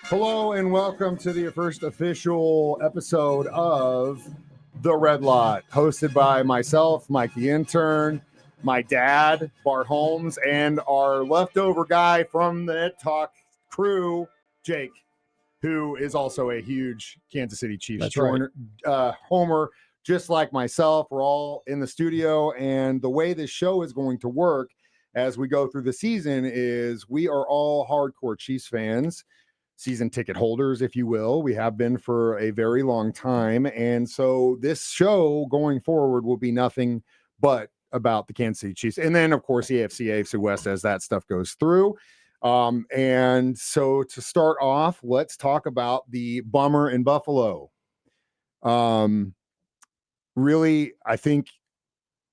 Hello and welcome to the first official episode of The Red Lot, hosted by myself, Mike the Intern, my dad, Bart Holmes, and our leftover guy from the Talk crew, Jake, who is also a huge Kansas City Chiefs homer, just like myself. We're all in the studio, and the way this show is going to work as we go through the season is we are all hardcore Chiefs fans, season ticket holders, if you will. We have been for a very long time. And so this show going forward will be nothing but about the Kansas City Chiefs. And then, of course, the AFC West as that stuff goes through. And so to start off, let's talk about the bummer in Buffalo. Really, I think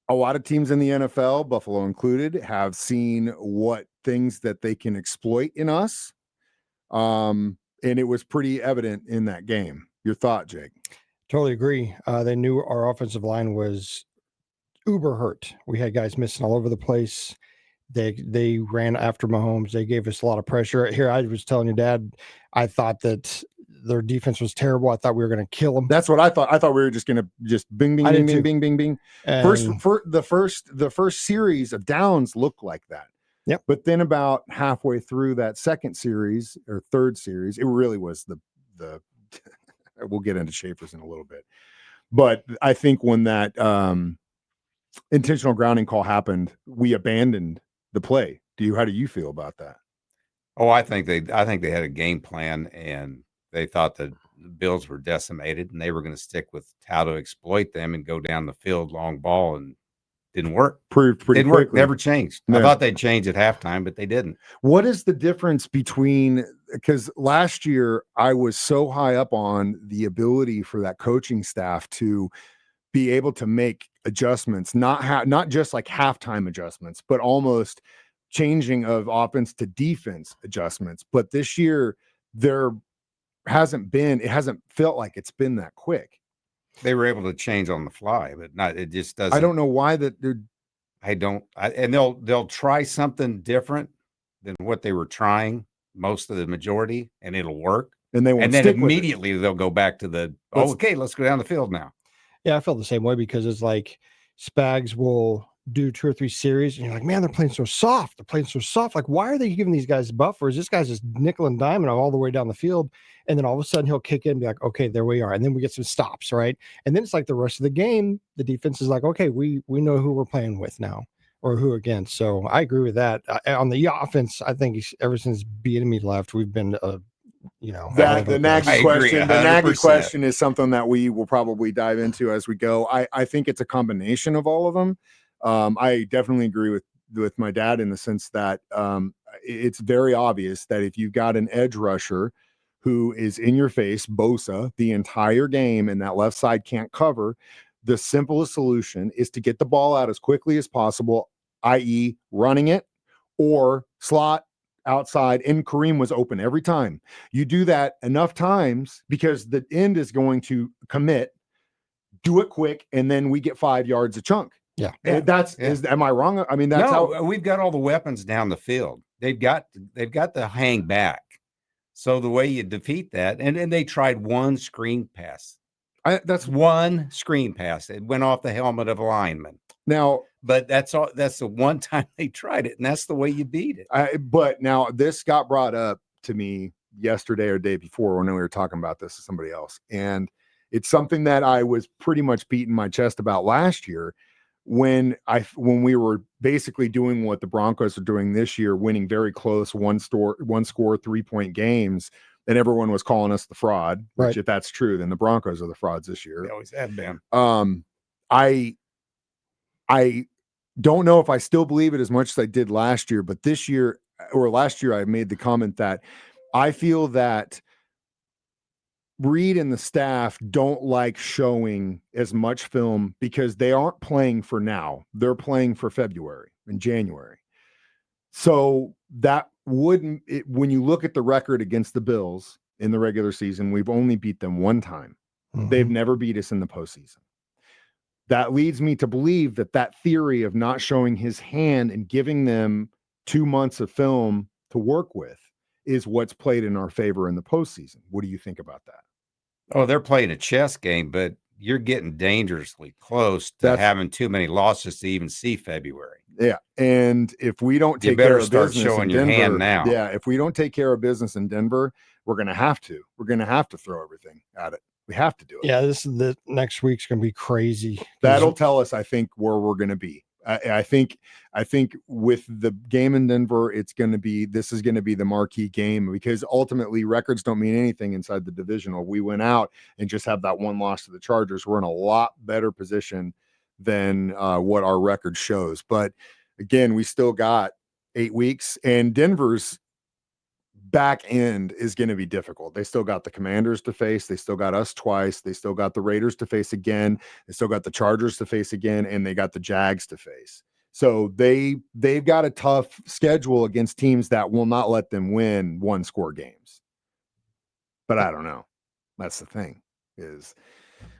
a lot of teams in the NFL, Buffalo included, have seen what things that they can exploit in us. And it was pretty evident in that game. Your thought, Jake? Totally agree. They knew our offensive line was uber hurt. We had guys missing all over the place. They ran after Mahomes. They gave us a lot of pressure. Here, I was telling your dad, I thought that their defense was terrible. I thought we were going to kill them. That's what I thought. I thought we were just going to bing, bing, bing, bing, bing, bing, bing. The first series of downs looked like that. Yep. But then about halfway through that second series or third series, it really was the we'll get into Schaefer's in a little bit. But I think when that intentional grounding call happened, we abandoned the play. How do you feel about that? Oh, I think they had a game plan, and they thought the Bills were decimated, and they were going to stick with how to exploit them and go down the field long ball, and didn't work. Proved pretty didn't quickly. Work. Never changed. No. I thought they'd change at halftime, but they didn't. What is the difference between, because last year I was so high up on the ability for that coaching staff to be able to make adjustments, not just like halftime adjustments, but almost changing of offense to defense adjustments. But this year it hasn't felt like it's been that quick. They were able to change on the fly, but it just doesn't. I don't know why that. And they'll try something different than what they were trying the majority, and it'll work. And they won't. And then immediately they'll go back to let's go down the field now. Yeah, I felt the same way because it's like Spags will do 2 or 3 series, and you're like, man, they're playing so soft. Like, why are they giving these guys buffers? This guy's just nickel and diamond all the way down the field. And then all of a sudden he'll kick in and be like, okay, there we are. And then we get some stops, right? And then it's like the rest of the game, the defense is like, okay, we know who we're playing with now or who against. So I agree with that. On the offense, I think ever since Bieniemy left, we've been the Nagy question is something that we will probably dive into as we go. I think it's a combination of all of them. I definitely agree with my dad in the sense that it's very obvious that if you've got an edge rusher who is in your face, Bosa, the entire game, and that left side can't cover, the simplest solution is to get the ball out as quickly as possible, i.e. running it or slot outside, and Kareem was open every time. You do that enough times because the end is going to commit, do it quick, and then we get 5 yards a chunk. Yeah. Am I wrong? I mean, that's how we've got all the weapons down the field. They've got to hang back. So the way you defeat that, and they tried one screen pass. That's one screen pass. It went off the helmet of a lineman. Now, but that's all. That's the one time they tried it, and that's the way you beat it. But now this got brought up to me yesterday or day before when we were talking about this to somebody else, and it's something that I was pretty much beating my chest about last year when we were basically doing what the Broncos are doing this year, winning very close one score 3-point games. And everyone was calling us the fraud, which right. If that's true, then the Broncos are the frauds this year. They always have been. I don't know if I still believe it as much as I did last year, but last year I made the comment that I feel that Reed and the staff don't like showing as much film because they aren't playing for now. They're playing for February and January. So that when you look at the record against the Bills in the regular season, we've only beat them one time. Mm-hmm. They've never beat us in the postseason. That leads me to believe that theory of not showing his hand and giving them 2 months of film to work with is what's played in our favor in the postseason. What do you think about that? Oh, they're playing a chess game, but you're getting dangerously close to That's- having too many losses to even see February. Yeah. And if we don't You take better care of start business showing in your Denver, hand now. yeah, if we don't take care of business in Denver, we're going to have to. We're going to have to throw everything at it. We have to do it. Yeah, the next week's gonna be crazy. 'Cause That'll tell us, I think, where we're going to be. I think with the game in Denver, this is going to be the marquee game, because ultimately records don't mean anything inside the divisional. We went out and just have that one loss to the Chargers. We're in a lot better position than what our record shows. But again, we still got 8 weeks, and Denver's back end is going to be difficult. They still got the Commanders to face. They still got us twice. They still got the Raiders to face again. They still got the Chargers to face again, and they got the Jags to face. So they've got a tough schedule against teams that will not let them win one-score games. But I don't know. That's the thing, is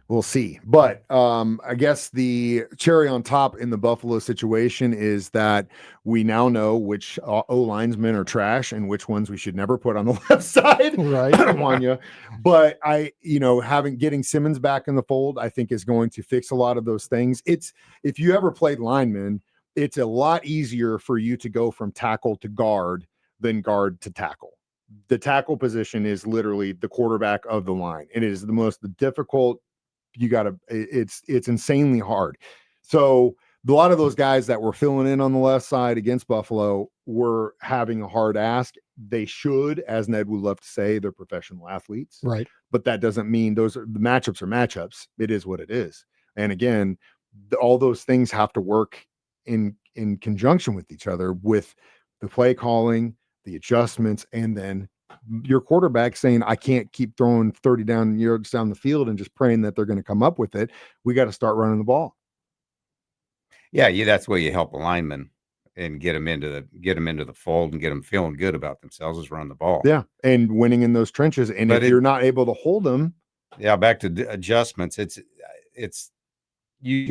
we'll see. But I guess the cherry on top in the Buffalo situation is that we now know which O-linesmen are trash and which ones we should never put on the left side. Right. Wanya. But getting Simmons back in the fold, I think, is going to fix a lot of those things. If you ever played lineman, it's a lot easier for you to go from tackle to guard than guard to tackle. The tackle position is literally the quarterback of the line. It is the most difficult. It's insanely hard. So a lot of those guys that were filling in on the left side against Buffalo were having a hard ask. They should, as Ned would love to say, they're professional athletes. Right. But that doesn't mean the matchups are matchups. It is what it is. And again, all those things have to work in conjunction with each other, with the play calling, the adjustments, and then your quarterback saying, I can't keep throwing 30 yards down the field and just praying that they're going to come up with it. We got to start running the ball. Yeah, that's where you help a lineman and get them into the fold and get them feeling good about themselves, is run the ball. Yeah, and winning in those trenches. And if you're not able to hold them, back to adjustments. It's you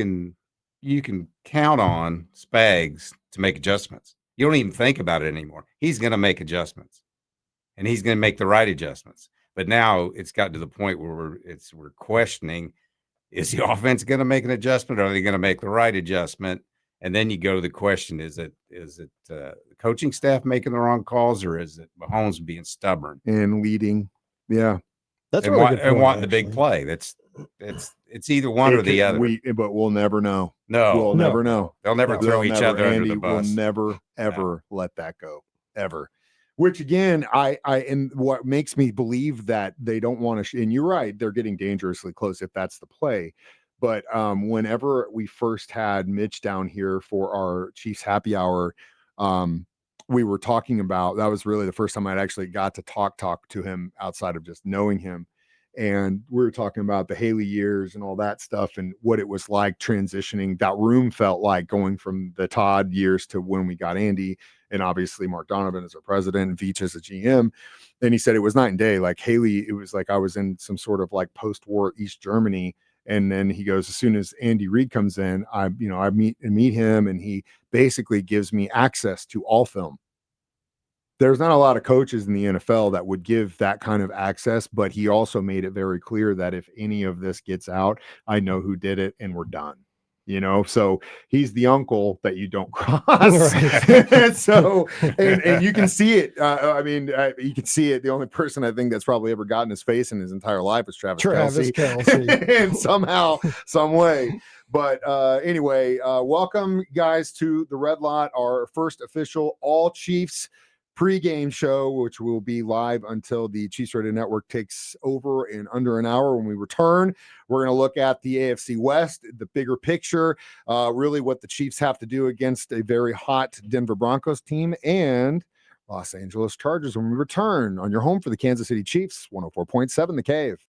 can count on Spags to make adjustments. You don't even think about it anymore. He's going to make adjustments, and he's going to make the right adjustments. But now it's got to the point where we're questioning: is the offense going to make an adjustment, or are they going to make the right adjustment? And then you go to the question: is it the coaching staff making the wrong calls, or is it Mahomes being stubborn and leading? Yeah, that's and wanting the big play. It's either one or the other. But we'll never know. No, we'll never know. They'll never throw each other under the bus. Will never ever let that go, ever. Which again, and what makes me believe that they don't want to. And you're right, they're getting dangerously close if that's the play. But whenever we first had Mitch down here for our Chiefs happy hour, we were talking about, that was really the first time I'd actually got to talk to him outside of just knowing him. And we were talking about the Haley years and all that stuff and what it was like transitioning. That room felt like going from the Todd years to when we got Andy, and obviously Mark Donovan as our president and Veach as a GM. And he said it was night and day. Like Haley, it was like I was in some sort of like post-war East Germany. And then he goes, as soon as Andy Reid comes in, I meet him, and he basically gives me access to all film. There's not a lot of coaches in the NFL that would give that kind of access, but he also made it very clear that if any of this gets out, I know who did it and we're done. So he's the uncle that you don't cross. Right. So, and you can see it. You can see it. The only person I think that's probably ever gotten his face in his entire life is Travis Kelce. And somehow, some way. But anyway, welcome guys to the Red Lot, our first official all Chiefs pregame show, which will be live until the Chiefs Radio Network takes over in under an hour. When we return, we're going to look at the AFC West, the bigger picture, really what the Chiefs have to do against a very hot Denver Broncos team and Los Angeles Chargers when we return on your home for the Kansas City Chiefs, 104.7 The Cave.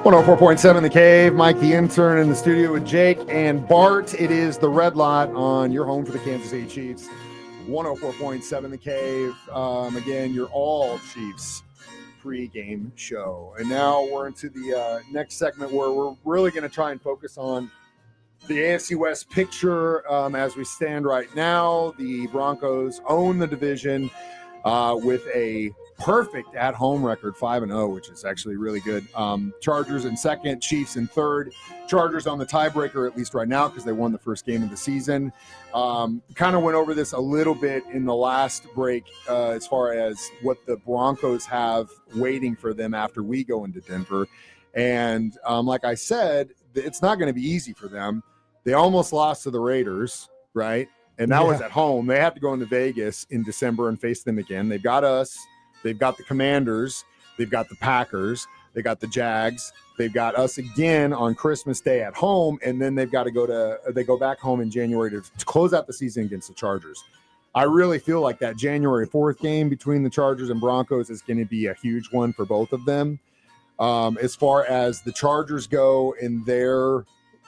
104.7 The Cave. Mike the Intern in the studio with Jake and Bart. It is the Red Lot on your home for the Kansas City Chiefs. 104.7 The Cave. Again, your all Chiefs pre-game show. And now we're into the next segment where we're really going to try and focus on the AFC West picture as we stand right now. The Broncos own the division with a perfect at-home record, 5-0, which is actually really good. Chargers in second, Chiefs in third. Chargers on the tiebreaker, at least right now, because they won the first game of the season. Kind of went over this a little bit in the last break as far as what the Broncos have waiting for them after we go into Denver. And like I said, it's not going to be easy for them. They almost lost to the Raiders, right? And that was at home. They have to go into Vegas in December and face them again. They've got us. They've got the Commanders. They've got the Packers. They got the Jags. They've got us again on Christmas Day at home. And then they've got to they go back home in January to close out the season against the Chargers. I really feel like that January 4th game between the Chargers and Broncos is going to be a huge one for both of them. As far as the Chargers go in their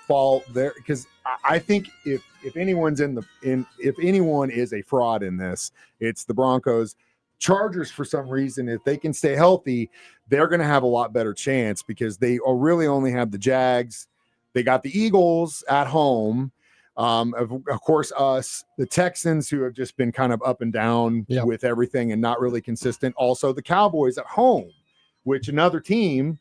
fall there, because I think if anyone's if anyone is a fraud in this, it's the Broncos. Chargers, for some reason, if they can stay healthy, they're going to have a lot better chance because they really only have the Jags. They got the Eagles at home. Of course, us, the Texans, who have just been kind of up and down with everything and not really consistent. Also, the Cowboys at home, which another team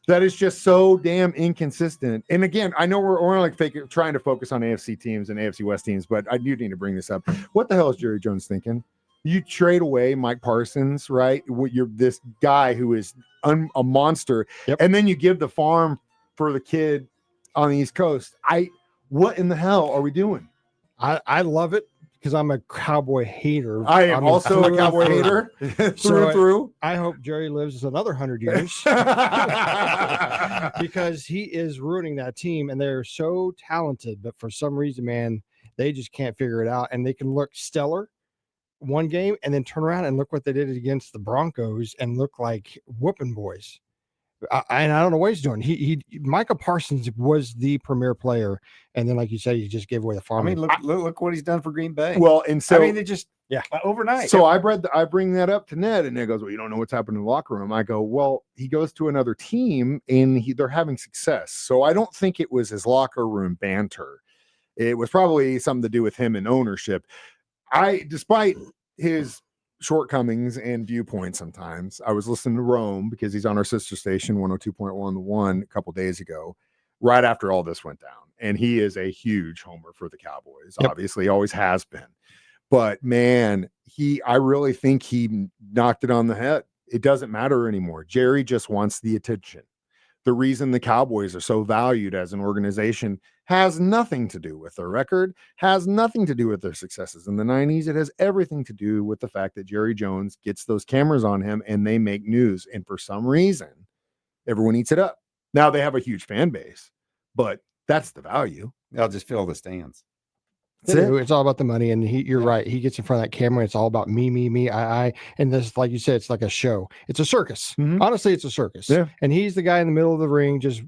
that is just so damn inconsistent. And again, I know we're like trying to focus on AFC teams and AFC West teams, but I do need to bring this up. What the hell is Jerry Jones thinking? You trade away Mike Parsons, right? You're this guy who is a monster, and then you give the farm for the kid on the East Coast. What in the hell are we doing? I love it because I'm a Cowboy hater. I am also a Cowboy hater through and through. I hope Jerry lives another 100 years because he is ruining that team, and they're so talented, but for some reason, man, they just can't figure it out, and they can look stellar one game and then turn around and look what they did against the Broncos and look like whooping boys. And I don't know what he's doing. Micah Parsons was the premier player, and then, like you said, he just gave away the farm. I mean, look what he's done for Green Bay. Well, and so I mean, they just overnight. So I bring that up to Ned, and Ned goes, "Well, you don't know what's happening in the locker room." I go, "Well, he goes to another team, and they're having success. So I don't think it was his locker room banter. It was probably something to do with him and ownership." Despite his shortcomings and viewpoints sometimes, I was listening to Rome because he's on our sister station 102.1 The One a couple days ago, right after all this went down. And he is a huge homer for the Cowboys. Obviously, always has been. But man, I really think he knocked it on the head. It doesn't matter anymore. Jerry just wants the attention. The reason the Cowboys are so valued as an organization has nothing to do with their record, has nothing to do with their successes in the 90s. It has everything to do with the fact that Jerry Jones gets those cameras on him and they make news. And for some reason, everyone eats it up. Now they have a huge fan base, but that's the value. They'll just fill the stands. It's all about the money, and you're right. He gets in front of that camera. It's all about me, I. And this, like you said, it's like a show. It's a circus. Mm-hmm. Honestly, it's a circus. Yeah. And he's the guy in the middle of the ring, just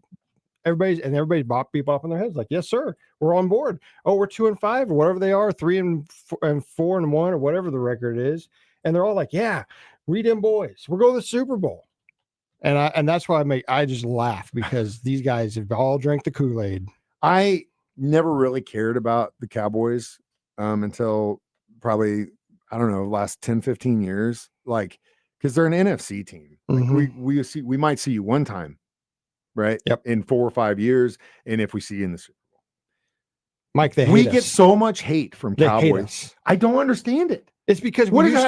everybody's bopping their heads like, yes, sir, we're on board. Oh, we're 2-5 or whatever they are, 3-4 and 1 or whatever the record is. And they're all like, yeah, we them boys. We're going to the Super Bowl. And that's why I just laugh because these guys have all drank the Kool-Aid. I never really cared about the Cowboys until probably, I don't know, last 10, 15 years. Like, because they're an NFC team. Like we might see you one time, right? Yep. In 4 or 5 years. And if we see you in the Super Bowl. Mike, we get so much hate from Cowboys. I don't understand it. It's because what does it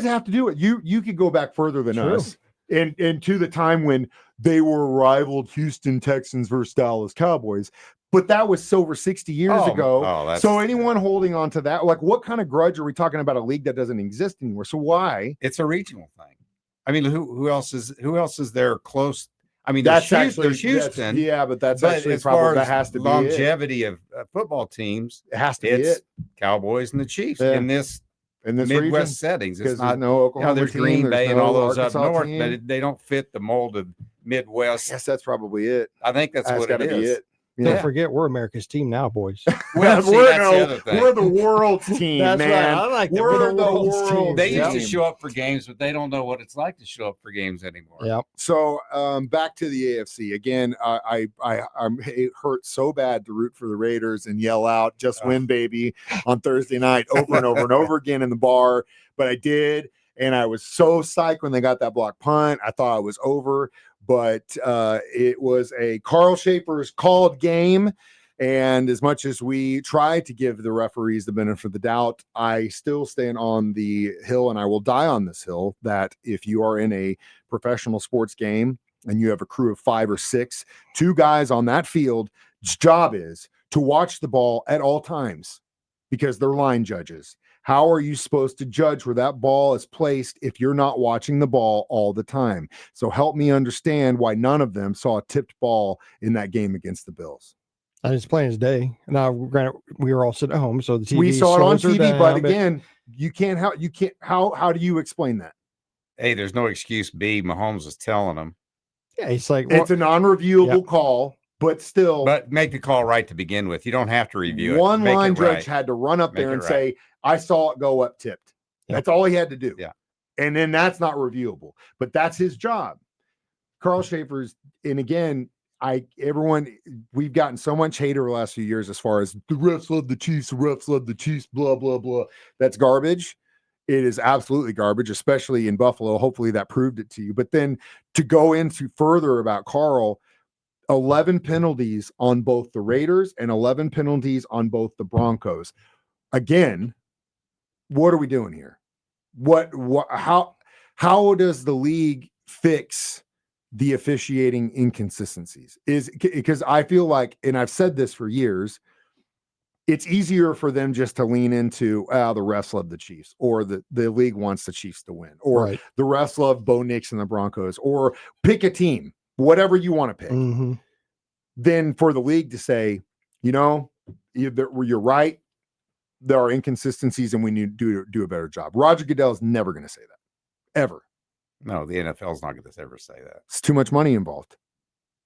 have to do with you could go back further than us. And to the time when they were rivaled Houston Texans versus Dallas Cowboys. But that was over 60 years ago. So anyone holding on to that, like what kind of grudge are we talking about? A league that doesn't exist anymore. So why? It's a regional thing. I mean, who else is there close? I mean, there's Houston. But that's actually probably that has to be longevity of football teams. It has to be it. Cowboys and the Chiefs in this Midwest region? settings. It's There's not no Oklahoma there's team, Green Bay and all those Arkansas up north, team. but they don't fit the mold of Midwest. Yes, that's probably it. I think that's what got to it be is. it. Don't Yeah. forget, we're America's team now, boys. Well, see, we're, that's the other thing. we're the world's team, That's right. man. I like that. We're We're the the world's world's team. They team. used to show up for games, but they don't know what it's like to show up for games anymore. Yep. So back to the AFC again. It hurt so bad to root for the Raiders and yell out "Just win, baby" on Thursday night over and over and over again in the bar. But I did, and I was so psyched when they got that block punt. I thought it was over, but it was a Carl Schaefer's called game. And as much as we try to give the referees the benefit of the doubt, I still stand on the hill, and I will die on this hill, that if you are in a professional sports game and you have a crew of 5 or 6, 2 guys on that field's job is to watch the ball at all times because they're line judges. How are you supposed to judge where that ball is placed if you're not watching the ball all the time? So help me understand why none of them saw a tipped ball in that game against the Bills. And it's plain as day. Now, granted, we were all sitting at home, so the TV We saw it on slows her TV, down, but again, how do you explain that? A, there's no excuse. B, Mahomes was telling them. yeah, it's like It's a non-reviewable call, but still, But make the call right to begin with. You don't have to review one it. Make line it right. judge had to run up Make there it and right. say, "I saw it go up tipped." Yep. That's all he had to do. Yeah. And then that's not reviewable, but that's his job. Carl Schaefer's, and again, we've gotten so much hate over the last few years as far as the refs love the Chiefs, blah, blah, blah. That's garbage. It is absolutely garbage, especially in Buffalo. Hopefully that proved it to you. But then to go into further about Carl, 11 penalties on both the Raiders and 11 penalties on both the Broncos. Again, what are we doing here? How does the league fix the officiating inconsistencies? Is because I feel like, and I've said this for years, it's easier for them just to lean into the refs love the Chiefs, or the league wants the Chiefs to win, or right. the refs love Bo Nix and the Broncos, or pick a team, whatever you want to pick. Mm-hmm. Then for the league to say, you're right, there are inconsistencies and we need to do a better job. Roger Goodell is never going to say that, ever. No, the NFL's not going to ever say that. It's too much money involved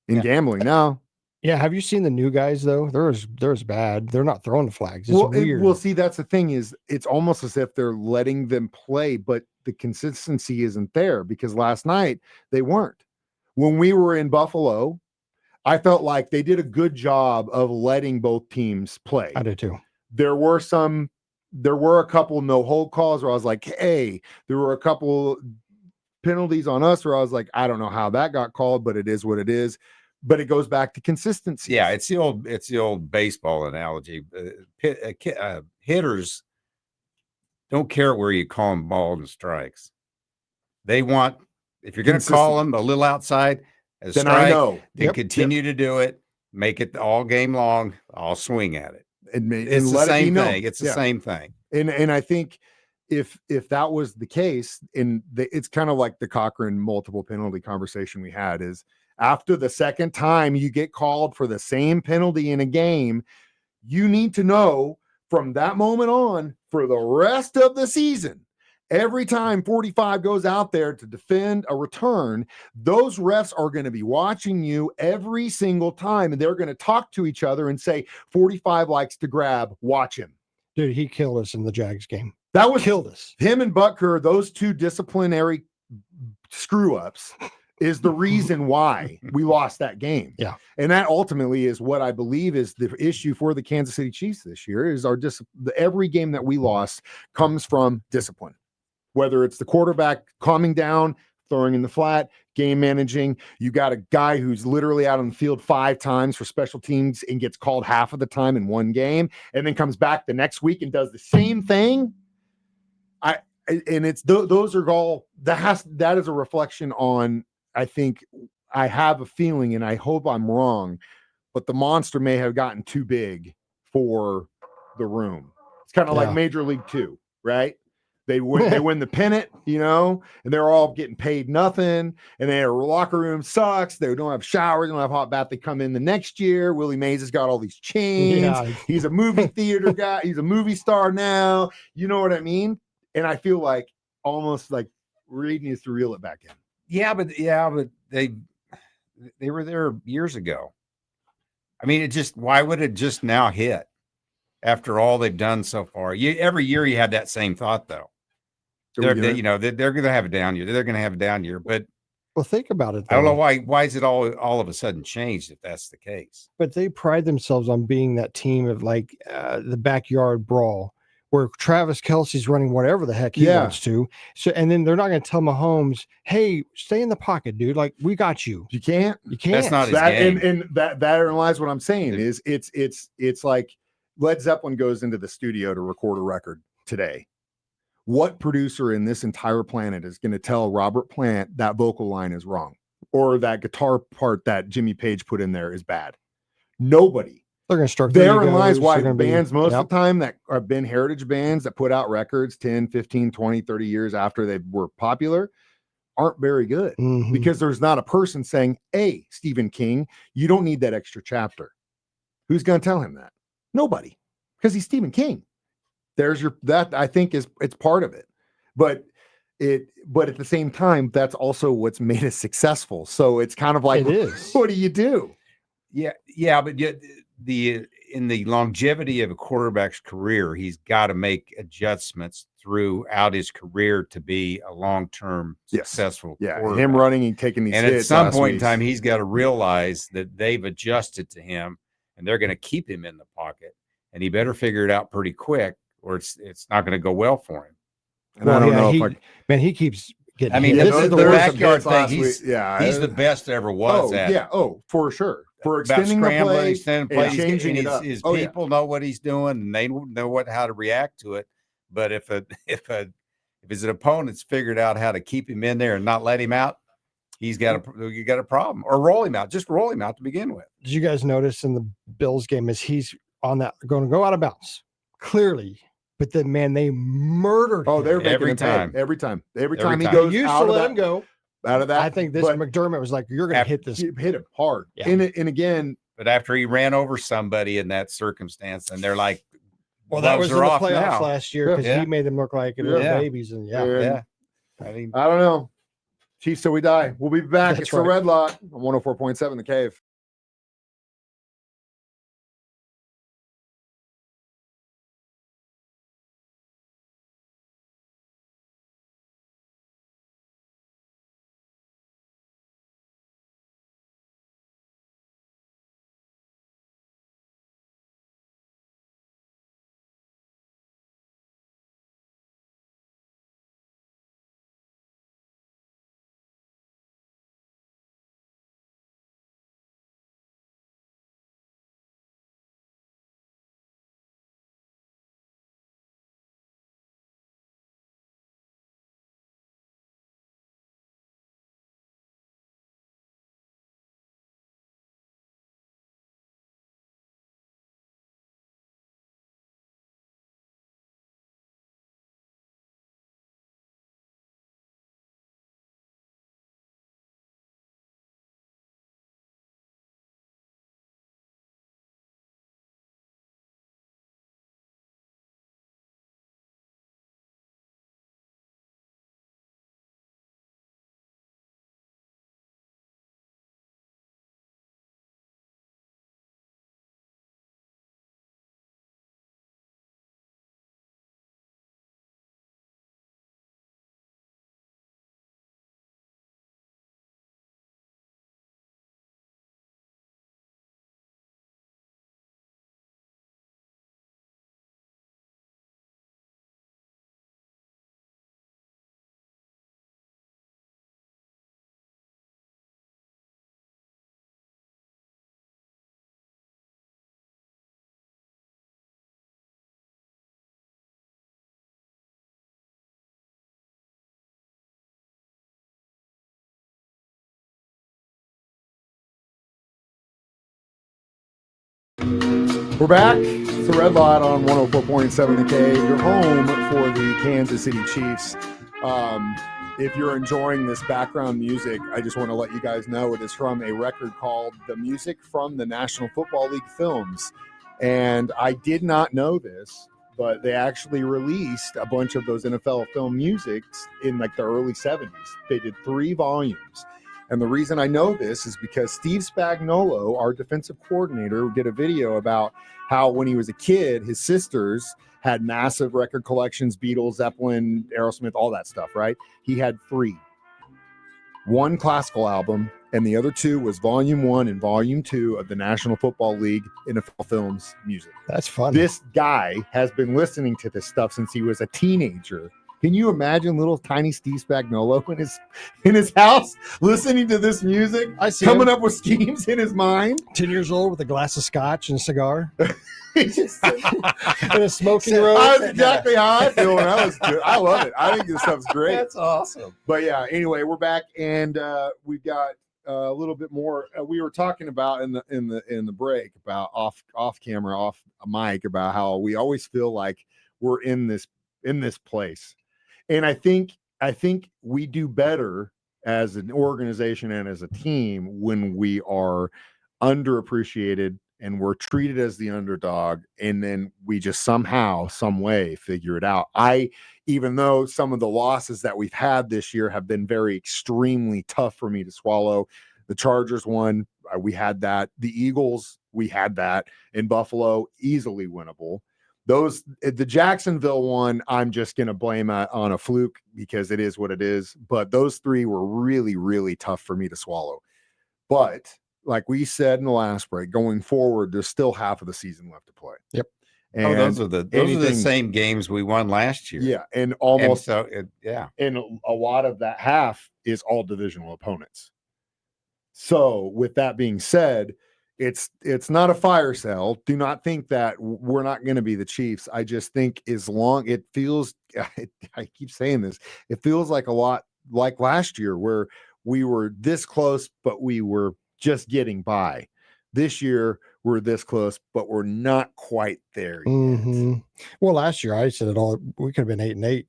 in gambling now. Yeah, have you seen the new guys though? They're bad. They're not throwing the flags. It's weird. Well, see, that's the thing, is it's almost as if they're letting them play, but the consistency isn't there, because last night they weren't. When we were in Buffalo, I felt like they did a good job of letting both teams play. I did too. There were a couple no hold calls where I was like, hey, there were a couple penalties on us where I was like, I don't know how that got called, but it is what it is. But it goes back to consistency. Yeah, it's the old baseball analogy. Hitters don't care where you call them balls and strikes. They want, if you're going to call them a little outside as then strike, I know. then continue to do it. Make it all game long. I'll swing at it. It's the same thing. It's the same thing. And I think if that was the case, it's kind of like the Cochran multiple penalty conversation we had, is after the second time you get called for the same penalty in a game, you need to know from that moment on for the rest of the season, every time 45 goes out there to defend a return, those refs are going to be watching you every single time, and they're going to talk to each other and say, 45 likes to grab, watch him. Dude, he killed us in the Jags game. That was killed us. Him and Butker, those two disciplinary screw-ups, is the reason why we lost that game. Yeah. And that ultimately is what I believe is the issue for the Kansas City Chiefs this year, is every game that we lost comes from discipline. Whether it's the quarterback calming down, throwing in the flat, game managing. You got a guy who's literally out on the field 5 times for special teams and gets called half of the time in one game, and then comes back the next week and does the same thing. Those are all that is a reflection on, I think, I have a feeling, and I hope I'm wrong, but the monster may have gotten too big for the room. It's kind of like Major League 2, right? They win the pennant, and they're all getting paid nothing, and their locker room sucks. They don't have showers, they don't have hot bath. They come in the next year. Willie Mays has got all these chains. Yeah. He's a movie theater guy. He's a movie star now. You know what I mean? And I feel like almost like Reed needs to reel it back in. Yeah, but They were there years ago. I mean, why would it just now hit after all they've done so far? Every year you had that same thought, though. They're going to have a down year. They're going to have a down year, but Well, think about it. I don't know though. why is it all of a sudden changed if that's the case? But they pride themselves on being that team of like the backyard brawl where Travis Kelce's running whatever the heck he wants to. So, and then they're not going to tell Mahomes, "Hey, stay in the pocket, dude. Like we got you." You can't. That's not his that, game. And that lies what I'm saying is it's like Led Zeppelin goes into the studio to record a record today. What producer in this entire planet is going to tell Robert Plant that vocal line is wrong or that guitar part that Jimmy Page put in there is bad? Nobody. They're going to start. Therein lies why bands most of the time that have been heritage bands that put out records 10, 15, 20, 30 years after they were popular aren't very good because there's not a person saying, "Hey, Stephen King, you don't need that extra chapter." Who's going to tell him that? Nobody, because he's Stephen King. That I think it's part of it, but at the same time, that's also what's made us successful. So it's kind of like, what do you do? Yeah, but yet in the longevity of a quarterback's career, he's got to make adjustments throughout his career to be a long-term successful quarterback. Him running and taking these hits. And at some point in time, he's got to realize that they've adjusted to him and they're going to keep him in the pocket, and he better figure it out pretty quick, or it's not going to go well for him. And I don't know if he keeps getting. I mean, the backyard thing. He's the best there ever was. For sure. For extending the play, changing it up. His people know what he's doing, and they know how to react to it. But if his opponent's figured out how to keep him in there and not let him out, you got a problem. Or roll him out. Just roll him out to begin with. Did you guys notice in the Bills game as he's on that going to go out of bounds? Clearly. But then, man, they murdered him. They're every time he goes used out to of let that, him go. Out of that, I think McDermott was like, "You're going to hit this, hit him hard." Yeah. And again, but after he ran over somebody in that circumstance, and they're like, "Well, that was in the playoffs last year because he made them look like little babies." And I mean, I don't know. Chiefs till we die. We'll be back. It's the Red Lot on 104.7 The Cave. We're back. It's the Red Lot on 104.7 The Cave. You're home for the Kansas City Chiefs. If you're enjoying this background music, I just want to let you guys know it is from a record called The Music from the National Football League Films. And I did not know this, but they actually released a bunch of those NFL film musics in like the early 70s. They did 3 volumes. And the reason I know this is because Steve Spagnuolo, our defensive coordinator, did a video about how when he was a kid, his sisters had massive record collections, Beatles, Zeppelin, Aerosmith, all that stuff, right? He had 3. One classical album, and the other 2 was Volume 1 and Volume 2 of the National Football League NFL Films music. That's fun. This guy has been listening to this stuff since he was a teenager. Can you imagine little tiny Steve Spagnuolo in his house listening to this music? I see coming him. up with schemes in his mind. 10 years old with a glass of scotch and a cigar It's just, and a smoking room. that's exactly how I feel when I was good. I love it. I think this stuff's great. That's awesome. But yeah, anyway, we're back and we've got a little bit more. We were talking about in the break about off camera, off mic, about how we always feel like we're in this place. And I think we do better as an organization and as a team when we are underappreciated and we're treated as the underdog, and then we just somehow, some way figure it out. Even though some of the losses that we've had this year have been very extremely tough for me to swallow. The Chargers won, we had that. The Eagles, we had that. In Buffalo, easily winnable. The Jacksonville one, I'm just going to blame on a fluke because it is what it is. But those 3 were really, really tough for me to swallow. But like we said in the last break, going forward, there's still half of the season left to play. Yep. And those are the same games we won last year. Yeah, and almost and and a lot of that half is all divisional opponents. So with that being said, it's not a fire sale. Do not think that we're not going to be the Chiefs. I just think as long it feels, I keep saying this, it feels like a lot like last year where we were this close, but we were just getting by. This year we're this close, but we're not quite there yet. Mm-hmm. Well, last year I said it all. We could have been 8-8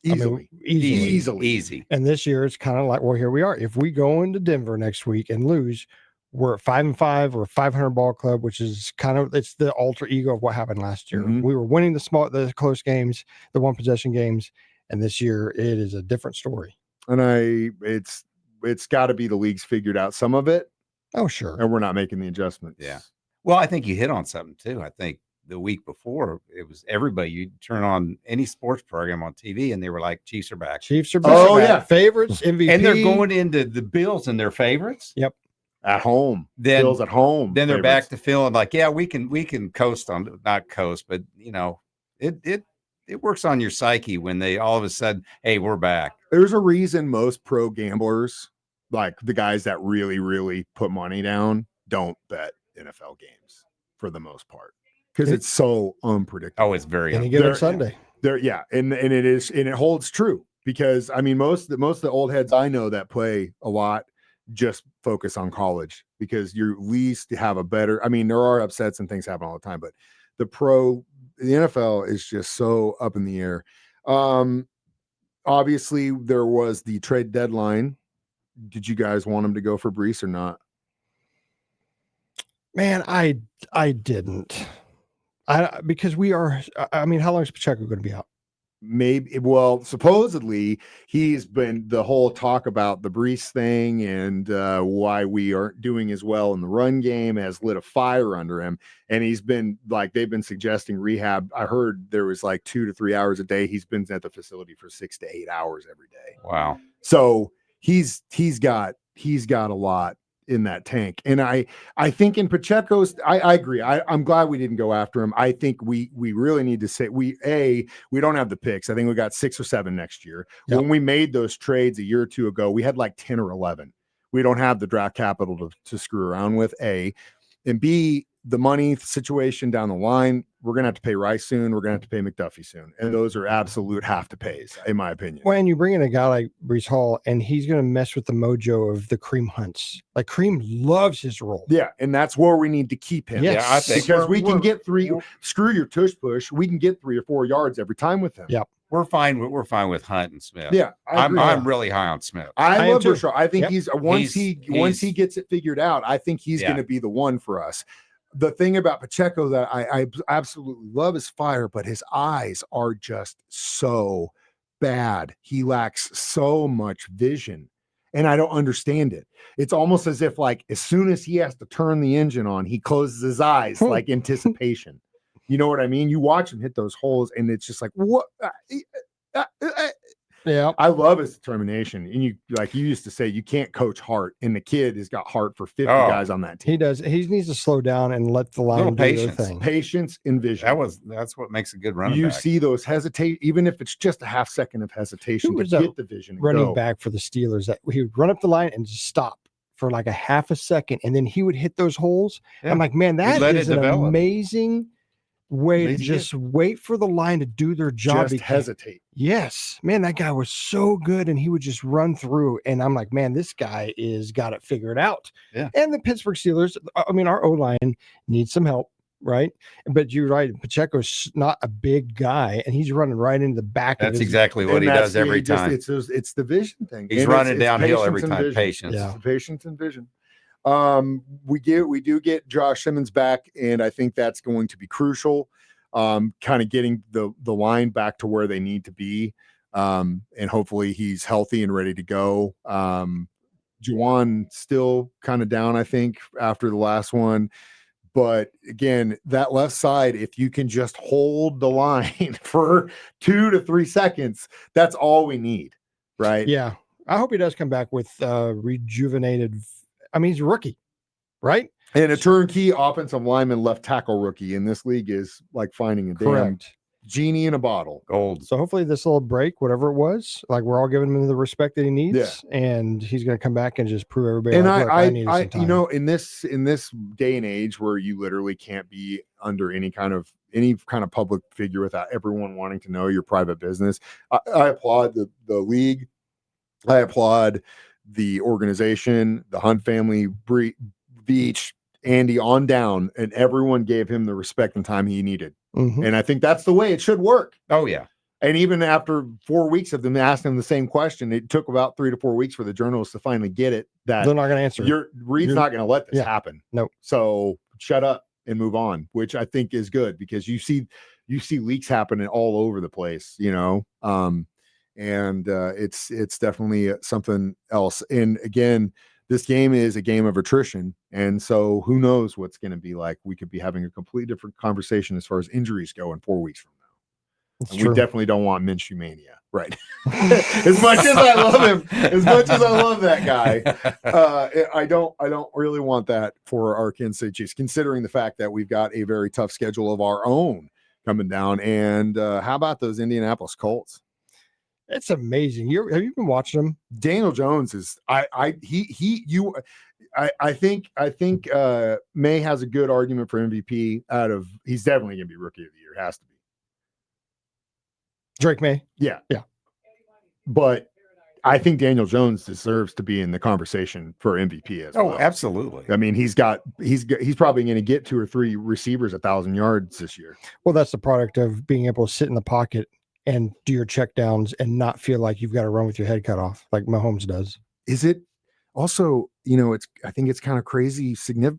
Easily. easy. And this year it's kind of like, well, here we are. If we go into Denver next week and lose, we're at 5-5. We're a 500 ball club, which is it's the alter ego of what happened last year. Mm-hmm. We were winning the close games, the 1 possession games, and this year it is a different story. And it's got to be the league's figured out some of it. Oh, sure. And we're not making the adjustments. Yeah. Well, I think you hit on something too. I think the week before it was everybody. You turn on any sports program on TV and they were like, Chiefs are back. Chiefs are back. Oh, yeah. Favorites, MVP. And they're going into the Bills and their favorites. Yep. At home. Then Bills at home. Then they're favorites. back to feeling like, yeah, we can coast on, not coast, but it works on your psyche when they all of a sudden, hey, we're back. There's a reason most pro gamblers, like the guys that really, really put money down, don't bet NFL games for the most part because it's so unpredictable. Oh, it's very any given Sunday. And it is, and it holds true because I mean most of the old heads I know that play a lot just focus on college because you at least have a better. I mean, there are upsets and things happen all the time, but the NFL is just so up in the air. Obviously, there was the trade deadline. Did you guys want him to go for Brees or not? Man, I didn't. Because we are. I mean, how long is Pacheco going to be out? Maybe. Well, supposedly he's been the whole talk about the Brees thing and why we aren't doing as well in the run game has lit a fire under him. And he's been like they've been suggesting rehab. I heard there was like 2 to 3 hours a day. He's been at the facility for 6 to 8 hours every day. Wow. So he's got a lot in that tank. And I think in Pacheco's, I agree. I'm glad we didn't go after him. I think we really need to say we don't have the picks. I think we got 6 or 7 next year. Yep. When we made those trades a year or two ago, we had like 10 or 11. We don't have the draft capital to screw around with, A. And B, the money situation down the line, we're going to have to pay Rice soon. We're going to have to pay McDuffie soon. And those are absolute have to pays, in my opinion. When you bring in a guy like Brees Hall and he's going to mess with the mojo of the Cream hunts. Like Cream loves his role. Yeah. And that's where we need to keep him. Yes. Yeah, I think because we can get 3, screw your tush push. We can get 3 or 4 yards every time with him. Yep. We're fine with Hunt and Smith. Yeah. I'm really high on Smith. I love Rashard. I think yep. once he gets it figured out, I think he's going to be the one for us. The thing about Pacheco that I absolutely love is fire, but his eyes are just so bad. He lacks so much vision. And I don't understand it. It's almost as if like as soon as he has to turn the engine on, he closes his eyes like anticipation. You know what I mean? You watch him hit those holes, and it's just like what. Yeah. I love his determination. And you like you used to say, you can't coach heart, and the kid has got heart for 50 guys on that team. He does. He needs to slow down and let the line do their thing. Patience and vision. That's what makes a good running you back. See those hesitate, even if it's just a half second of hesitation to get the vision. Running back for the Steelers that he would run up the line and just stop for like a half a second, and then he would hit those holes. Yeah. I'm like, man, that is an amazing way to just wait for the line to do their job. Just hesitate. Yes, man, that guy was so good, and he would just run through. And I'm like, man, this guy is got it figured out. Yeah. And the Pittsburgh Steelers, I mean, our O-line needs some help, right? But you're right, Pacheco's not a big guy, and he's running right into the back. That's exactly what he does every time. It's the vision thing. He's running downhill every time. Patience. Yeah. It's patience and vision. We do get Josh Simmons back, and I think that's going to be crucial. Kind of getting the line back to where they need to be. And hopefully he's healthy and ready to go. Juwan still kind of down, I think, after the last one. But again, that left side, if you can just hold the line for 2 to 3 seconds, that's all we need. Right. Yeah. I hope he does come back with rejuvenated. I mean, he's a rookie, right? And a turnkey offensive lineman left tackle rookie in this league is like finding a damn genie in a bottle. Gold. So hopefully this little break, whatever it was, like we're all giving him the respect that he needs, and he's going to come back and just prove everybody. And I you know, in this day and age where you literally can't be under any kind of public figure without everyone wanting to know your private business, I applaud the league. I applaud the organization, the Hunt family, Beach, Andy on down, and everyone gave him the respect and time he needed. Mm-hmm. And I think that's the way it should work. Oh, yeah. And even after 4 weeks of them asking him the same question, it took about 3 to 4 weeks for the journalists to finally get it that they're not going to answer. Reed's not going to let this happen. No. So shut up and move on, which I think is good because you see leaks happening all over the place, you know. And it's definitely something else. And again, this game is a game of attrition. And so who knows what's going to be like. We could be having a completely different conversation as far as injuries go in 4 weeks from now. And we definitely don't want Minshew mania. Right. As much as I love him, as much as I love that guy, I don't really want that for our Kansas City Chiefs, considering the fact that we've got a very tough schedule of our own coming down. And how about those Indianapolis Colts? It's amazing. Have you been watching him? Daniel Jones is I think May has a good argument for MVP he's definitely gonna be rookie of the year. Has to be. Drake May. Yeah. Yeah. But I think Daniel Jones deserves to be in the conversation for MVP as well. Oh, absolutely. I mean, he's probably going to get 2 or 3 receivers 1,000 yards this year. Well, that's the product of being able to sit in the pocket and do your check downs and not feel like you've got to run with your head cut off like Mahomes does. Is it also, I think it's kind of crazy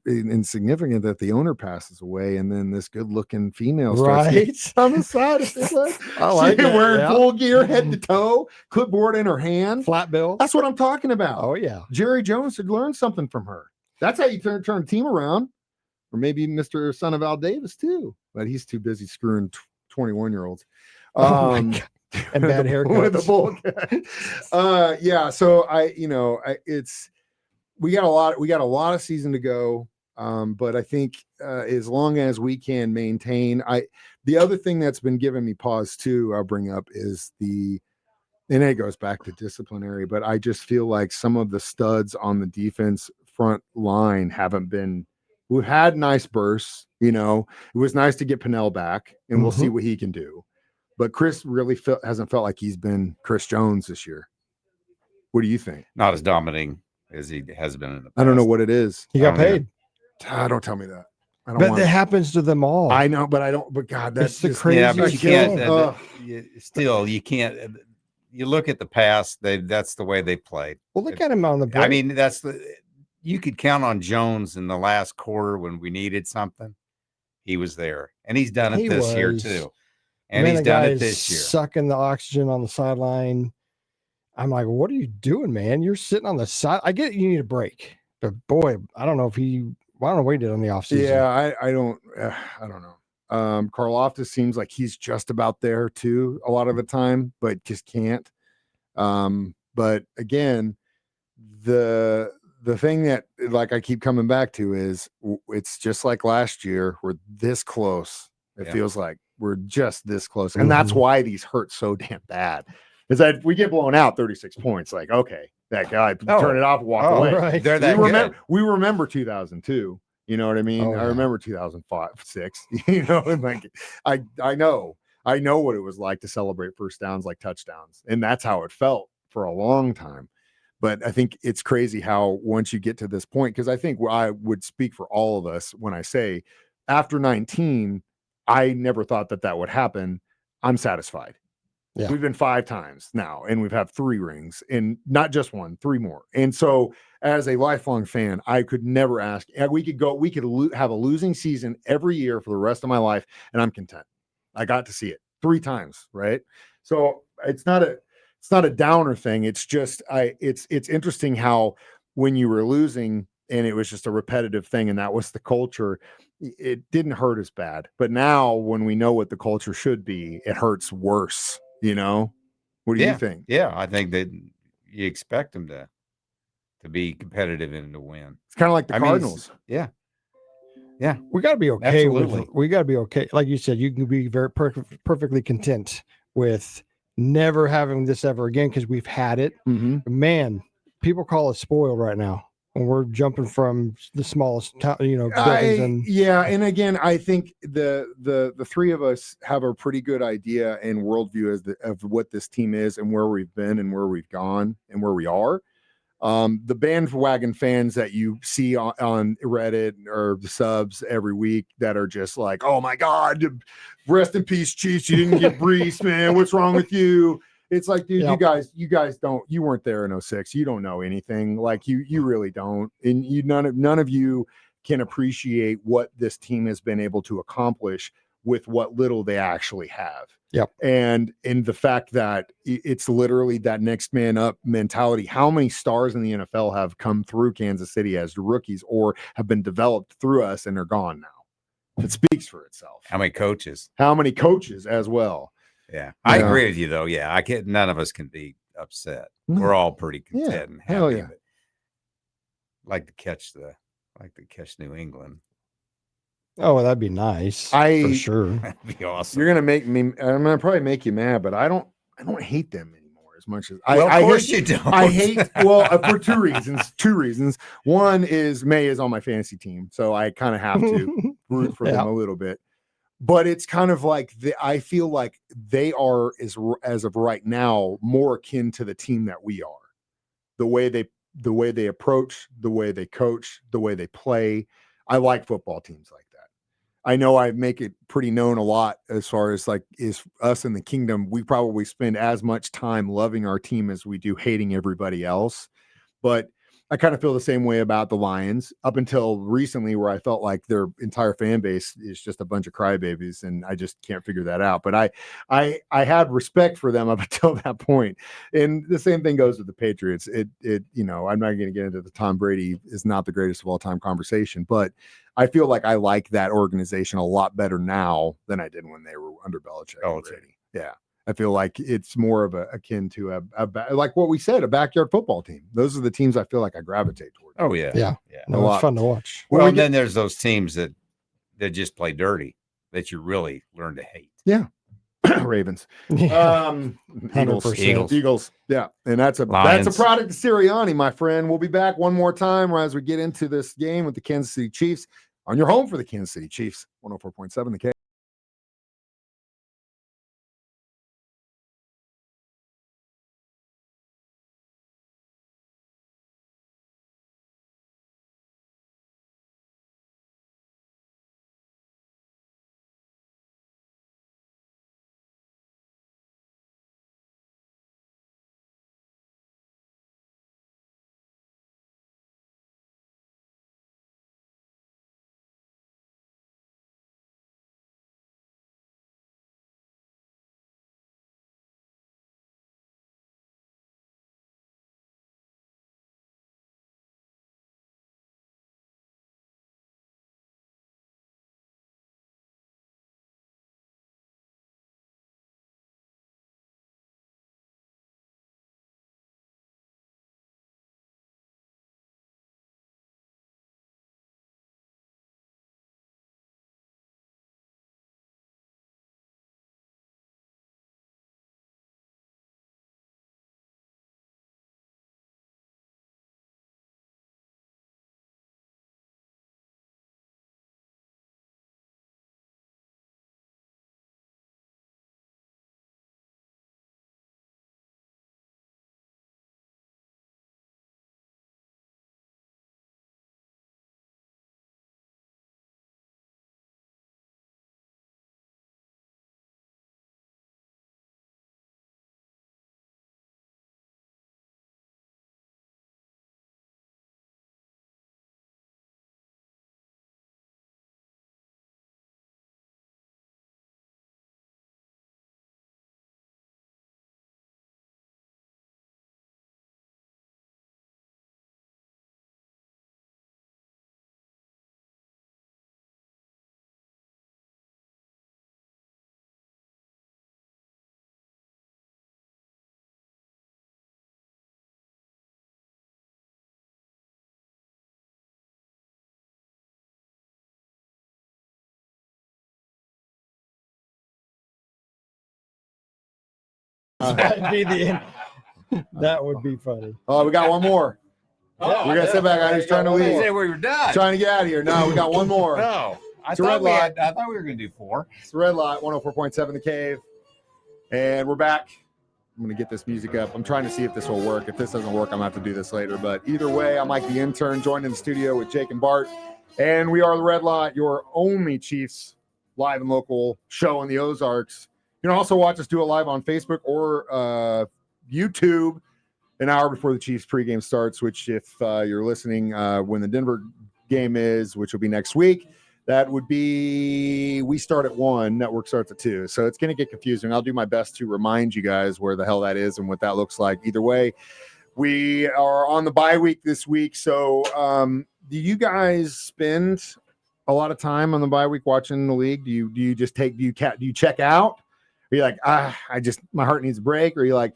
insignificant that the owner passes away and then this good looking female starts on the side of it. I like it. Wearing full gear, head to toe, clipboard in her hand. Flat bill. That's what I'm talking about. Oh, yeah. Jerry Jones should learn something from her. That's how you turn a team around. Or maybe Mr. Son of Al Davis too. But he's too busy screwing 21-year-olds. Oh my God. And bad haircuts. With the bull. Yeah. So we got a lot of season to go. But I think as long as we can maintain, the other thing that's been giving me pause too, I'll bring up is and it goes back to disciplinary, but I just feel like some of the studs on the defense front line we've had nice bursts, it was nice to get Pennell back and we'll see what he can do. But Chris really hasn't felt like he's been Chris Jones this year. What do you think? Not as dominating as he has been in the past. I don't know what it is. He got paid. Don't tell me that. But that happens to them all. I know, but I don't. But God, that's the crazy. Yeah, but you can't. You can't. You look at the past. That's the way they played. Well, look at him on the break. I mean, you could count on Jones in the last quarter when we needed something. He was there, and he's done it this year too. And he's done it this year. Sucking the oxygen on the sideline. I'm like, what are you doing, man? You're sitting on the side. I get you need a break, but boy, I don't know what he did on the offseason. Yeah, I don't know. Karloftis seems like he's just about there too a lot of the time, but just can't. But again, the thing that like I keep coming back to is it's just like last year. We're this close. It feels like we're just this close, and that's why these hurt so damn bad. Is that we get blown out 36 points? Like, okay, that guy turn it off, walk away. Right. They're that good. We remember 2002. You know what I mean? I remember 2005, 6. You know, and like I know what it was like to celebrate first downs like touchdowns, and that's how it felt for a long time. But I think it's crazy how once you get to this point, because I think I would speak for all of us when I say after 19, I never thought that would happen. I'm satisfied. Yeah. We've been 5 times now, and we've had 3 rings, and not just one, 3 more. And so, as a lifelong fan, I could never ask. We could have a losing season every year for the rest of my life, and I'm content. I got to see it 3 times, right? So it's not a downer thing. It's just it's interesting how when you were losing and it was just a repetitive thing, and that was the culture, it didn't hurt as bad. But now when we know what the culture should be, it hurts worse. You know, what do you think? Yeah, I think that you expect them to be competitive and to win. It's kind of like the Cardinals. Yeah. We got to be okay Absolutely. we got to be okay. Like you said, you can be very perfectly content with never having this ever again because we've had it. Mm-hmm. Man, people call us spoiled right now. When we're jumping from the smallest, buildings and again, I think the 3 of us have a pretty good idea and worldview of what this team is and where we've been and where we've gone and where we are. The bandwagon fans that you see on Reddit or the subs every week that are just like, oh my God, rest in peace, Chiefs. You didn't get Brees, man. What's wrong with you? It's like, dude, you guys you weren't there in 06. You don't know anything. Like you really don't. And none of you can appreciate what this team has been able to accomplish with what little they actually have. Yep. And in the fact that it's literally that next man up mentality. How many stars in the NFL have come through Kansas City as rookies or have been developed through us and are gone now? It speaks for itself. How many coaches? How many coaches as well? Yeah. I agree with you though. Yeah. None of us can be upset. No. We're all pretty content and happy. Hell yeah. But like to catch New England. Oh, that'd be nice. For sure. That'd be awesome. You're gonna make me. I'm gonna probably make you mad, but I don't hate them anymore as much as of course you don't. I hate for 2 reasons. 2 reasons. One is May is on my fantasy team, so I kind of have to root for them a little bit. But it's kind of like I feel like they are as of right now more akin to the team that we are. The way they approach, the way they coach, the way they play. I like football teams like that. I know I make it pretty known a lot as far as like is us in the kingdom. We probably spend as much time loving our team as we do hating everybody else. But I kind of feel the same way about the Lions up until recently, where I felt like their entire fan base is just a bunch of crybabies, and I just can't figure that out. But I had respect for them up until that point, and the same thing goes with the Patriots. I'm not going to get into the Tom Brady is not the greatest of all time conversation, but I feel like I like that organization a lot better now than I did when they were under Belichick. And Brady. Yeah. I feel like it's more of akin to a like what we said, a backyard football team. Those are the teams I feel like I gravitate toward. Oh yeah. Yeah. No, it's fun to watch. Well, then there's those teams that just play dirty that you really learn to hate. Yeah. Ravens. Eagles. Yeah. And that's a product of Sirianni, my friend. We'll be back one more time as we get into this game with the Kansas City Chiefs on your home for the Kansas City Chiefs. 104.7 the K. That'd be that would be funny. Oh, we got one more. Oh, We got to sit back. I was trying to I leave. said we were done. Trying to get out of here. No, we got one more. No, I It's a red thought we light. had. I thought we were going to do 4. It's the Red Lot, 104.7 The Cave. And we're back. I'm going to get this music up. I'm trying to see if this will work. If this doesn't work, I'm going to have to do this later. But either way, I'm Mike the Intern, joined in the studio with Jake and Bart. And we are the Red Lot, your only Chiefs live and local show in the Ozarks. You can also watch us do it live on Facebook or YouTube an hour before the Chiefs pregame starts, which if you're listening when the Denver game is, which will be next week, that would be, we start at 1, network starts at 2. So it's going to get confusing. I'll do my best to remind you guys where the hell that is and what that looks like. Either way, we are on the bye week this week. So do you guys spend a lot of time on the bye week watching the league? Do you just do you check out? Are you like, my heart needs a break? Or are you like,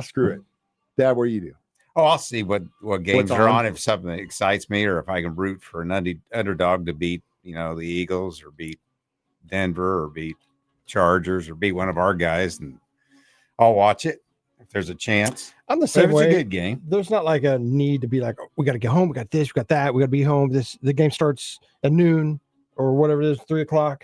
screw it? Dad, what do you do? Oh, I'll see what games are on? on. If something excites me, or if I can root for an underdog to beat, the Eagles, or beat Denver, or beat Chargers, or beat one of our guys, and I'll watch it if there's a chance. I'm the But same if it's way. a good game. There's not like a need to be like, oh, we got to get home. We got this, we got that. We got to be home. The game starts at noon or whatever it is, 3:00.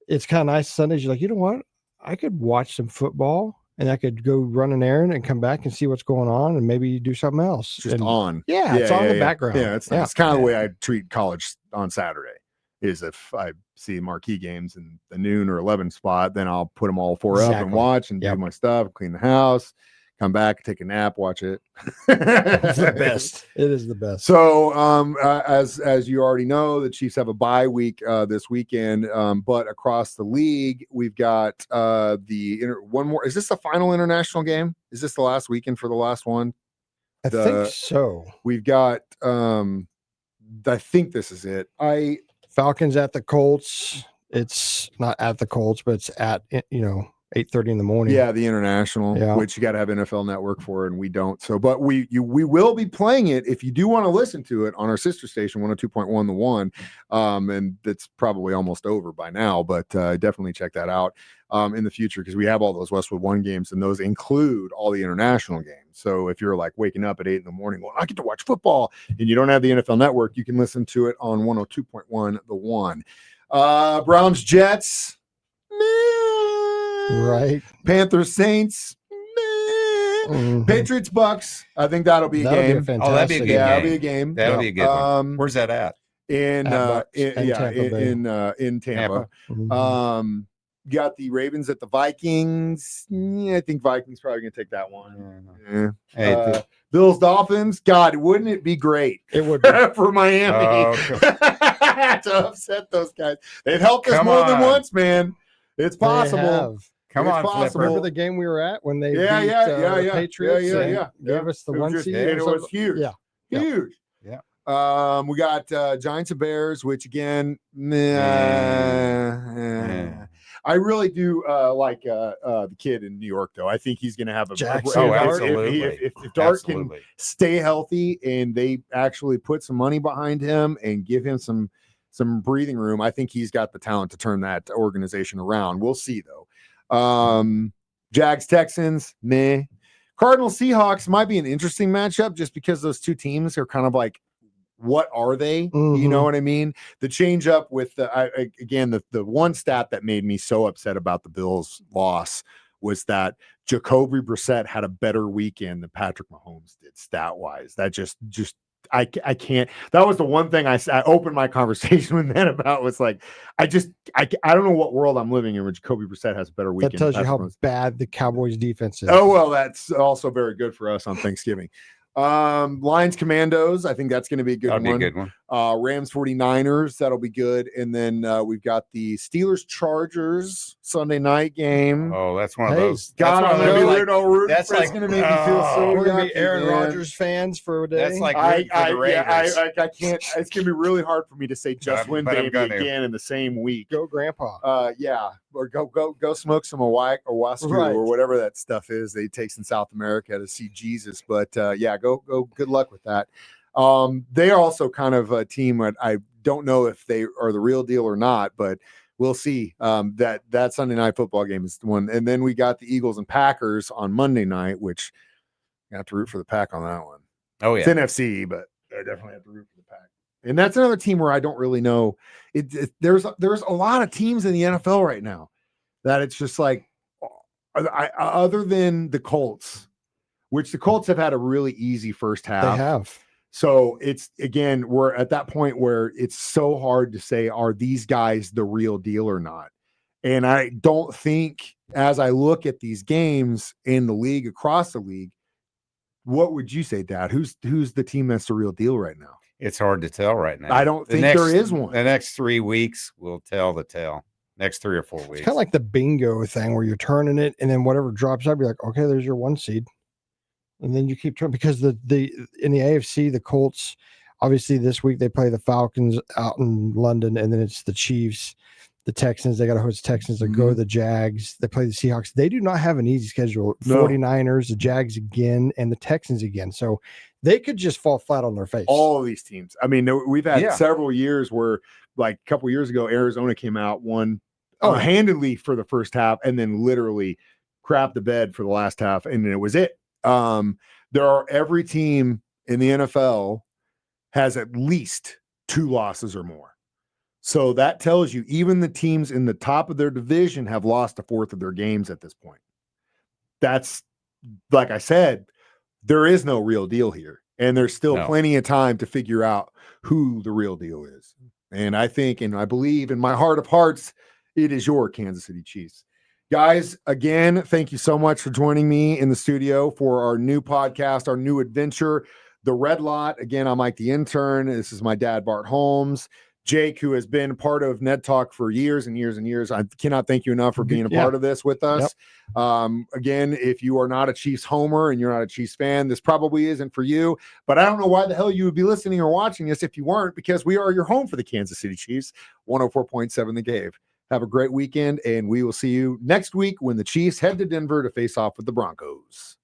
It's kind of nice Sundays. You're like, you know what? I could watch some football and I could go run an errand and come back and see what's going on and maybe do something else. Just on. Yeah, it's on the background. Yeah, it's nice. It's kind of the way I treat college on Saturday. Is if I see marquee games in the noon or 11 spot, then I'll put them all 4 up and watch and do my stuff, clean the house, come back, take a nap, watch it. It's the best. It is the best. So, as you already know, the Chiefs have a bye week this weekend, but across the league, we've got one more. Is this the final international game? Is this the last weekend for the last one? I think so. We've got. I think this is it. Falcons at the Colts. It's not at the Colts, but it's at 8:30 in the morning. Yeah, the international, which you got to have NFL Network for, and we don't. So, but we will be playing it if you do want to listen to it on our sister station, 102.1 The One, and it's probably almost over by now. But definitely check that out in the future because we have all those Westwood One games, and those include all the international games. So if you're like waking up at 8 in the morning, well, I get to watch football, and you don't have the NFL Network, you can listen to it on 102.1 The One. Browns Jets. Right. Panthers Saints. Patriots Bucks. I think that'll be a game. Be that'd be a good game. That'll be a game. That'll be a good one. Where's that at? In Tampa. Mm-hmm. Got the Ravens at the Vikings. I think Vikings probably gonna take that one. Bills Dolphins. God, wouldn't it be great? It would be. For Miami to upset those guys. They've helped us more than once, man. It's possible. Come on, possible. Remember the game we were at when they beat the Patriots? Gave us the one seed. It was huge. Yeah. Huge. Yeah. We got Giants and Bears, which again, I really do like the kid in New York, though. I think he's going to have a absolutely. If Dart can stay healthy and they actually put some money behind him and give him some breathing room, I think he's got the talent to turn that organization around. We'll see, though. Jags Texans, meh. Cardinals Seahawks might be an interesting matchup just because those two teams are kind of like, what are they? Mm-hmm. You know what I mean? The change up with the one stat that made me so upset about the Bills loss was that Jacoby Brissett had a better weekend than Patrick Mahomes did stat wise. That just I can't. That was the one thing I opened my conversation with them about was like, I don't know what world I'm living in where Jacoby Brissett has a better weekend. That tells you how bad the Cowboys defense is. Oh, well, that's also very good for us on Thanksgiving. Lions Commandos, I think that's going to be a good one. That'll be a good one. Rams 49ers, that'll be good. And then we've got the Steelers Chargers Sunday night game. Oh, that's one of those. God, I'm going to be rooting. That's like going to make me feel so we're going to be yucky, Aaron man. Rodgers fans for a day. That's like I can't. It's going to be really hard for me to say just win baby again in the same week. Go Grandpa. Yeah. Or go smoke some Owastu or whatever that stuff is they takes in South America to see Jesus. But go good luck with that. They are also kind of a team that I don't know if they are the real deal or not, but we'll see. That Sunday night football game is the one. And then we got the Eagles and Packers on Monday night, which I have to root for the Pack on that one. Oh It's yeah. NFC, but I definitely have to root for the Pack. And that's another team where I don't really know. There's a lot of teams in the NFL right now that it's just like, other than the Colts, which the Colts have had a really easy first half. They have. So it's, again, we're at that point where it's so hard to say, are these guys the real deal or not? And I don't think, as I look at these games in the league, across the league, what would you say, Dad? Who's the team that's the real deal right now? It's hard to tell right now. I don't think there is one. The next 3 weeks will tell the tale. Next 3 or 4 weeks. It's kind of like the bingo thing where you're turning it, and then whatever drops up, you're like, okay, there's your 1 seed. And then you keep turning, because in the AFC, the Colts, obviously this week they play the Falcons out in London, and then it's the Chiefs, the Texans. They got to host the Texans. They go to the Jags. They play the Seahawks. They do not have an easy schedule. No. 49ers, the Jags again, and the Texans again. So they could just fall flat on their face. All of these teams. I mean, we've had Yeah. several years where, like a couple years ago, Arizona came out, won handedly for the first half, and then literally crapped the bed for the last half, and it was it. Every team in the NFL has at least 2 losses or more. So that tells you even the teams in the top of their division have lost a fourth of their games at this point. That's, like I said, there is no real deal here. And there's still plenty of time to figure out who the real deal is. And I think, and I believe in my heart of hearts, it is your Kansas City Chiefs. Guys, again, thank you so much for joining me in the studio for our new podcast, our new adventure, The Red Lot. Again, I'm Mike the Intern. This is my dad, Bart Holmes. Jake, who has been part of Ned Talk for years and years and years. I cannot thank you enough for being a part of this with us. Yep. Again, if you are not a Chiefs homer and you're not a Chiefs fan, this probably isn't for you. But I don't know why the hell you would be listening or watching this if you weren't, because we are your home for the Kansas City Chiefs, 104.7 The Cave. Have a great weekend, and we will see you next week when the Chiefs head to Denver to face off with the Broncos.